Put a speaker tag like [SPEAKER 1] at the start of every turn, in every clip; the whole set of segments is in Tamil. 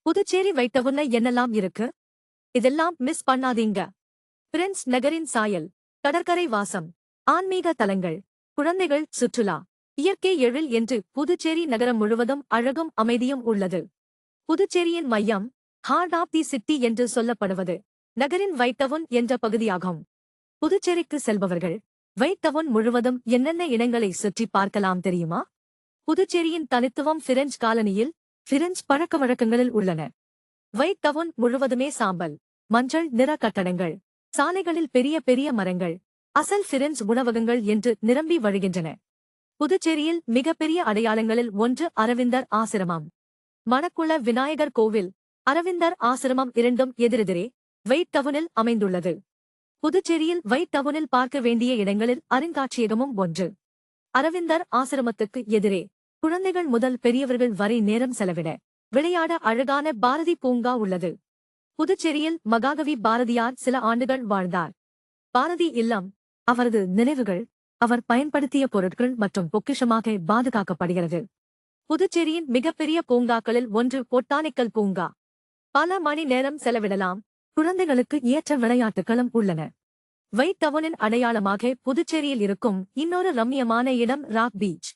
[SPEAKER 1] புதுச்சேரி வைட்டவுன்ல என்னெல்லாம் இருக்கு? இதெல்லாம் மிஸ் பண்ணாதீங்க. பிரின்ஸ் நகரின் சாயல், கடற்கரை வாசம், ஆன்மீக தலங்கள், குழந்தைகள் சுற்றுலா, இயற்கை எழில் என்று புதுச்சேரி நகரம் முழுவதும் அழகும் அமைதியும் உள்ளது. புதுச்சேரியின் மையம், ஹார்ட் ஆப் தி சிட்டி என்று சொல்லப்படுவது, நகரின் வைட்டவுன் என்ற பகுதியாகும். புதுச்சேரிக்கு செல்பவர்கள், வைட்டவுன் முழுவதும் என்னென்ன இடங்களை சுற்றி பார்க்கலாம் தெரியுமா? புதுச்சேரியின் தனித்துவம் பிரெஞ்ச் காலனியில், பிரெஞ்ச் பழக்கவழக்கங்களில் உள்ளன. வைட்டவுன் முழுவதுமே சாம்பல், மஞ்சள் நிற கட்டடங்கள், சாலைகளில் பெரிய பெரிய மரங்கள், அசல் பிரெஞ்ச் உணவகங்கள் என்று நிரம்பி வழிகின்றன. புதுச்சேரியில் மிகப்பெரிய அடையாளங்களில் ஒன்று அரவிந்தர் ஆசிரமம். மணக்குள விநாயகர் கோவில், அரவிந்தர் ஆசிரமம் இரண்டும் எதிரெதிரே வைட்டவுனில் அமைந்துள்ளது. புதுச்சேரியில் வைட்டவுனில் பார்க்க வேண்டிய இடங்களில் அருங்காட்சியகமும் ஒன்று. அரவிந்தர் ஆசிரமத்துக்கு எதிரே குழந்தைகள் முதல் பெரியவர்கள் வரை நேரம் செலவிட, விளையாட அழகான பாரதி பூங்கா உள்ளது. புதுச்சேரியில் மகாகவி பாரதியார் சில ஆண்டுகள் வாழ்ந்தார். பாரதி இல்லம், அவரது நினைவுகள், அவர் பயன்படுத்திய பொருட்கள் மற்றும் பொக்கிஷமாக பாதுகாக்கப்படுகிறது. புதுச்சேரியின் மிகப்பெரிய பூங்காக்களில் ஒன்று பொட்டானிக்கல் பூங்கா. பல மணி நேரம் செலவிடலாம். குழந்தைகளுக்கு ஏற்ற விளையாட்டுகளும் உள்ளன. வைட்டவுனின் அடையாளமாக புதுச்சேரியில் இருக்கும் இன்னொரு ரம்மியமான இடம் ராக் பீச்.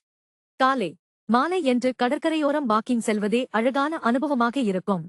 [SPEAKER 1] காலை, மாலை என்று கடற்கரையோரம் வாக்கிங் செல்வதே அழகான அனுபவமாக இருக்கும்.